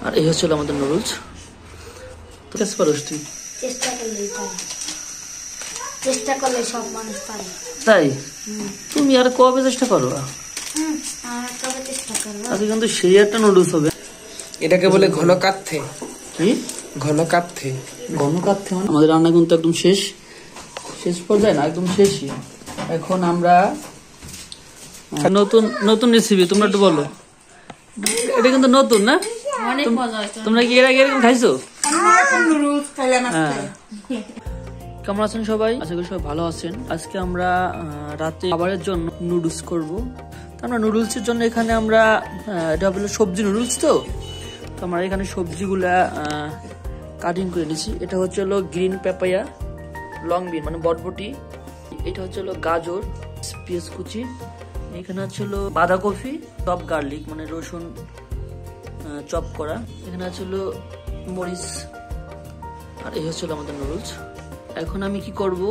আর এই হচ্ছে আমাদের নুডলস। তো চেষ্টা পারোস তুই? চেষ্টা করলে সব মানুষ পারে। তাই? তুমি আর কবে চেষ্টা করো? আজকে কিন্তু সেই একটা নুডলস হবে। এটাকে বলে ঘন কাথে। কি ঘন কাথে? ঘন কাথে মানে আমাদের রান্না কিন্তু একদম শেষ পর্যায়ে না, একদম শেষই। এখন আমরা নতুন নতুন রেসিপি, তোমরা একটু বলো। এটা কিন্তু নতুন না? তোমরা কি এর আগে এরকম খাইছো? কেমন আছেন সবাই? আশা করি সবাই ভালো আছেন। আজকে আমরা রাতে খাবারের জন্য নুডলস করব। তো আমরা নুডলসের জন্য এখানে আমরা এটা হলো সবজি নুডলস। তো আমরা এখানে সবজিগুলা কাটিং করে নিয়েছি। এটা হচ্ছে হলো গ্রিন পেপায়া, লং বিন মানে বটবটি, এটা হচ্ছে হলো গাজর, পেঁয়াজ কুচি, এখানে হচ্ছে হলো বাঁধাকপি, চপ গার্লিক মানে রসুন চপ করা, এখানে আছে হলো মরিচ, আর এই হচ্ছে আমাদের নুডলস। এখন আমি কি করব,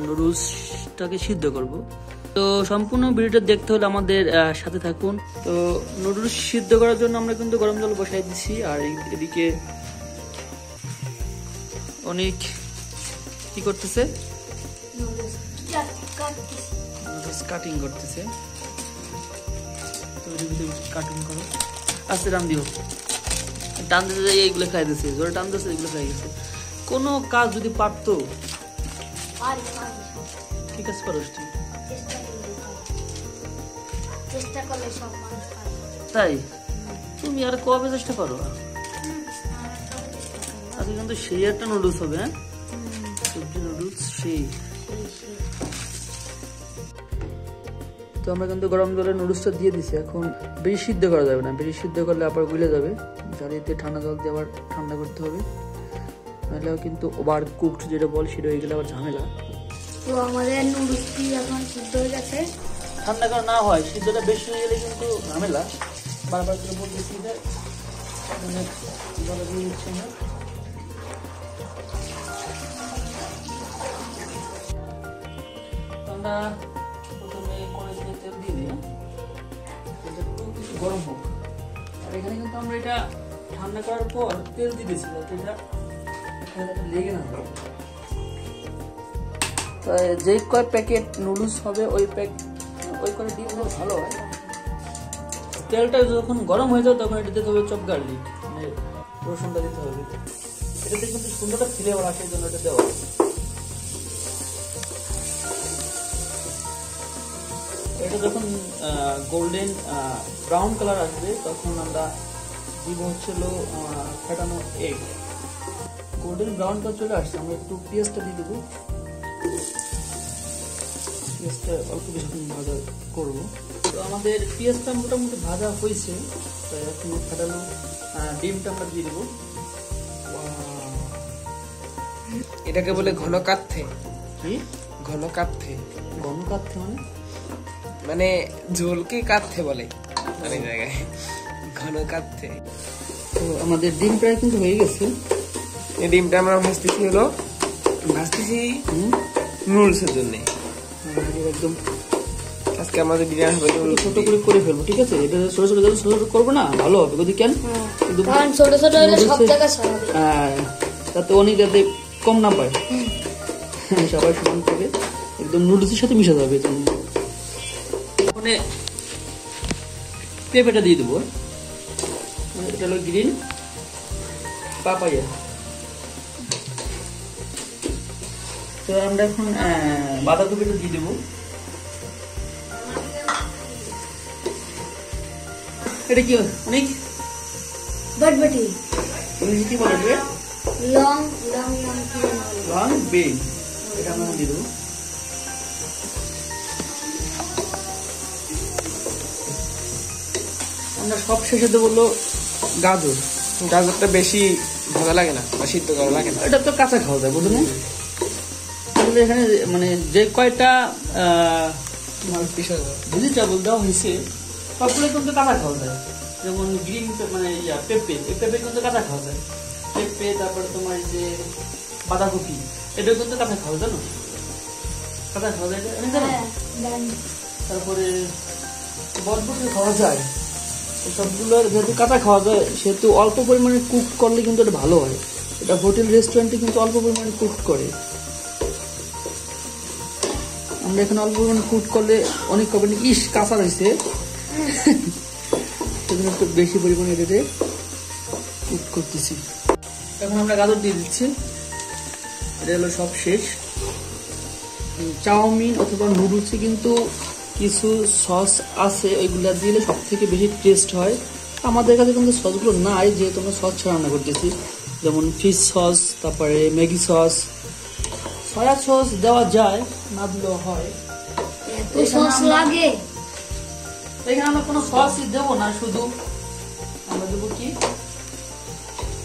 নুডলসটাকে সিদ্ধ করব। তো সম্পূর্ণ ভিডিওটা দেখতে হলে আমাদের সাথে থাকুন। তো নুডলস সিদ্ধ করার জন্য আমরা কিন্তু গরম জল বসাই দিচ্ছি, আর এদিকে অনেক কি করতেছে, নুডলস কাটিং করতেছে। তো কাটিং করো, আস্তে টান দিও, টান দিতে এইগুলো খাই দিচ্ছে, জোরে টান দিচ্ছে, এগুলো খাই গেছে। কোনো কাজ যদি পারতো, ঠিক আছে পারো তুই? তাই? তুমি আর কবে চেষ্টা করো? আজকে কিন্তু সেই একটা নুডলস হবে। হ্যাঁ, সবজি নুডলস সেই। তো আমরা কিন্তু গরম জলে নুডলসটা দিয়ে দিছি। এখন বেশি সিদ্ধ করা যাবে না, বেশি সিদ্ধ করলে আবার গুলে যাবে। জ্বালিয়ে ঠান্ডা জল দিয়ে আবার ঠান্ডা করতে হবে, নাহলেও কিন্তু ওভার কুকড যেটা বল সেটা হয়ে গেলে আবার ঝামেলা। তো আমাদের নুডলসটি এখন সিদ্ধ হয়ে গেছে। ঠান্ডা করা না হয়, সিদ্ধটা বেশি হয়ে গেলে কিন্তু ঝামেলা। বারবার করে বলতেছি যে মানে জল দিয়ে দিচ্ছি না। আমরা প্রথমে কড়াইতে তেল দিয়ে দিই, এটা একটু কিছু গরম হোক। আর এখানে কিন্তু আমরা এটা ঠান্ডা করার পর তেল দিয়ে দিয়েছি, যাতে এটা লেগে না হয়। যে কয় প্যাকেট নুডলস হবে ওই করে দিয়ে দিলে ভালো হয়। তেলটা যখন গরম হয়ে যাবে তখন এটা দিতে হবে চপ গার্লিক, মানে রসুনটা দিতে হবে। এটাতে কিন্তু সুন্দর ফ্লেভার আসে, এই জন্য এটা দেওয়া। এটা যখন গোল্ডেন ব্রাউন কালার আসবে তখন আমরা দিব হচ্ছে ফেটানো এগ। গোল্ডেন ব্রাউন কালার চলে আসছে, আমরা একটু পেঁয়াজটা দিয়ে দেবো। পেঁয়াজটা অল্প কিছুক্ষণ ভাজা করবো। তো আমাদের পেঁয়াজটা মোটামুটি ভাজা হয়েছে, তাই এখন ফেটানো ডিমটা আমরা দিয়ে দেবো। এটাকে বলে ঘন কাথে। কি ঘন কাথে? ঘন কাথে মানে ঝোলকে কাথে বলে অনেক জায়গায়, ঘন কাথে। তো আমাদের ডিম প্রায় কিন্তু হয়ে গেছে। এই ডিমটা আমরা ভাজতেছি নুডলসের জন্য। একদম আজকে আমাদের বিরিয়ানি হবে, ছোট করে ফেলবো, ঠিক আছে? এটা ছোট ছোট করবো না, ভালো হবে যদি কেন ছোট ছোট হলে সব জায়গায় সরাবে। হ্যাঁ, তাতে অনেক যাতে কম না পায়, সবাই সমান করে একদম নুডলসের সাথে মিশে যাবে। ওখানে পেঁপেটা দিয়ে দেবো, এটা হলো গ্রিন পাপায়া। তো আমরা এখন বাঁধাকপিটা দিয়ে দেবো। এটা কি অনেক বটবটি, কি বলে লং বিন, এটা আমরা দিয়ে দেবো। আমরা সব শেষে দেবো বললো গাজর। গাজরটা বেশি ভালো লাগে না বা সিদ্ধ করা লাগে না, এটা তো কাঁচা খাওয়া যায়, বুঝলেন? এখানে মানে যে কয়টা ভেজিটেবল দেওয়া হয়েছে সবগুলো কিন্তু কাঁচা খাওয়া যায়। যেমন গ্রিন মানে পেঁপে, এই পেঁপে কিন্তু কাঁচা খাওয়া যায়। পেঁপে, তারপরে তোমার যে বাঁধাকপি, এটাও কিন্তু কাঁচা খাওয়া যায়, জানো? কাঁচা খাওয়া যায়, তারপরে বটবটি খাওয়া যায়। সবগুলো যেহেতু কাঁচা খাওয়া যায় সেহেতু অল্প পরিমাণে কুক করলে কিন্তু এটা ভালো হয়। এটা হোটেল রেস্টুরেন্টে কিন্তু অল্প পরিমাণে কুক করে, আমরা এখানে অল্প পরিমাণে কুক করলে অনেক কবে ইস কাঁচা রয়েছে সেজন্য একটু বেশি পরিমাণে এটাতে কুক করতেছি। এখন আমরা গাজর দিয়ে দিচ্ছি, এটা হলো সব শেষ। চাউমিন অথবা নুডলসে কিন্তু কিছু সস আছে, ওইগুলা দিলে সব থেকে বেশি টেস্ট হয়। আমাদের কাছে কিন্তু সসগুলো নাই, যেহেতু আমরা সস ছাড়া রান্না করতেছি, যেমন ফিশ সস, তারপরে ম্যাগি সস, সয়া সস দেওয়া যায়, না দিলেও হয়। এখানে আমরা কোনো সসই দেবো না, শুধু আমরা দেবো কি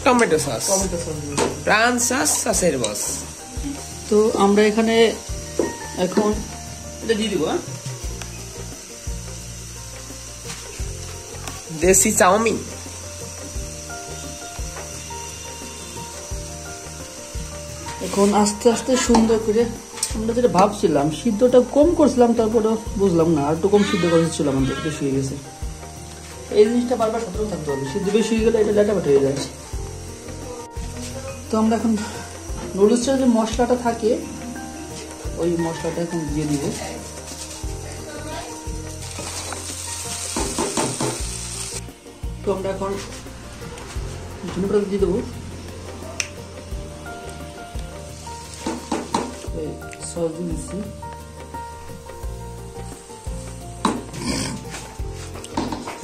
টমেটো সস, টমেটো সস দেবো। প্রাণ সস, সসের বস। তো আমরা এখানে এখন এটা দিয়ে দিব। দেশি চাউমিন। এখন আস্তে আস্তে সুন্দর করে আমরা যেটা ভাবছিলাম, সিদ্ধটা কম করছিলাম, তারপরে বুঝলাম না আর একটু কম সিদ্ধ করেছিল, আমাদের বেশি হয়ে গেছে। এই জিনিসটা বারবার সতর্ক থাকতে হবে, সিদ্ধ বেশি হয়ে গেলে এটা লেটাপাট হয়ে যায়। তো আমরা এখন নুডলসের যে মশলাটা থাকে ওই মশলাটা এখন দিয়ে দিব। তো আমরা এখন ধনেপাতা দিয়ে দেবো, সস দিয়ে দিচ্ছি।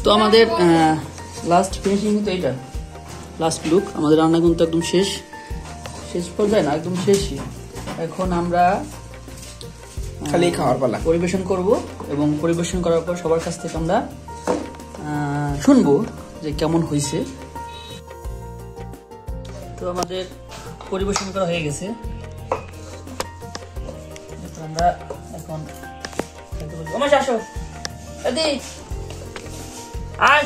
তো আমাদের লাস্ট ফিনিশিং কিন্তু এইটা, লাস্ট লুক। আমাদের রান্না কিন্তু একদম শেষ পর্যায়ে না, একদম শেষই। এখন আমরা খালি খাওয়ার পালা, পরিবেশন করব, এবং পরিবেশন করার পর সবার কাছ থেকে আমরা শুনবো যে কেমন হয়েছে। তো আমাদের পরিবেশন করা হয়ে গেছে, আমরা এখন আসো দাদি আয়।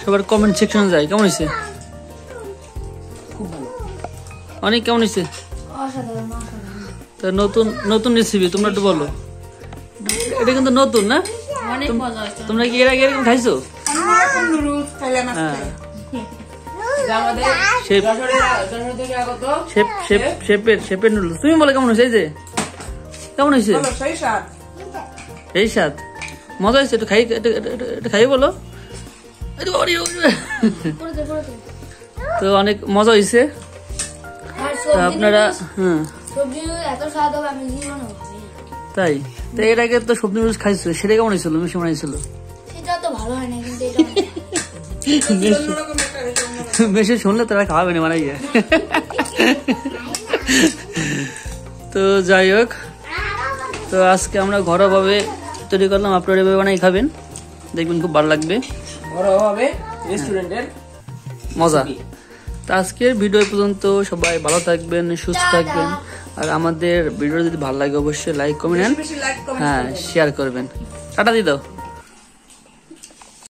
সবার কমেন্ট সেকশনে যাই, কেমন হয়েছে? খুব ভালো, অনেক কেমন হয়েছে? তা নতুন রেসিপি তোমরা একটু বলো। এটা কিন্তু নতুন না, তোমরা কি এর আগে এরকম খাইছো? শেপের নুডলস। তুমি বলো কেমন হয়েছে? এই যে কেমন হয়েছে? এই স্বাদ, মজা হয়েছে? একটু খাই বলো। তো অনেক মজা হয়েছে। আপনারা তাই তো এর আগে তো সবজি নুডলস খাইছিল, সেটা কেমন হয়েছিল? মিশে বানাইছিল, বেশি শুনলে তারা খাওয়াবে না বানাই। তো যাই হোক, তো আজকে আমরা ঘরোয়াভাবে তৈরি করলাম, আপনারা এভাবে বানাই খাবেন, দেখবেন খুব ভালো লাগবে, ঘরোয়াভাবে রেস্টুরেন্টের মজা। তো আজকের ভিডিও পর্যন্ত, সবাই ভালো থাকবেন, সুস্থ থাকবেন, আর আমাদের ভিডিও যদি ভালো লাগে অবশ্যই লাইক কমেন্ট, হ্যাঁ শেয়ার করবেন। টাটা দিয়ে দাও।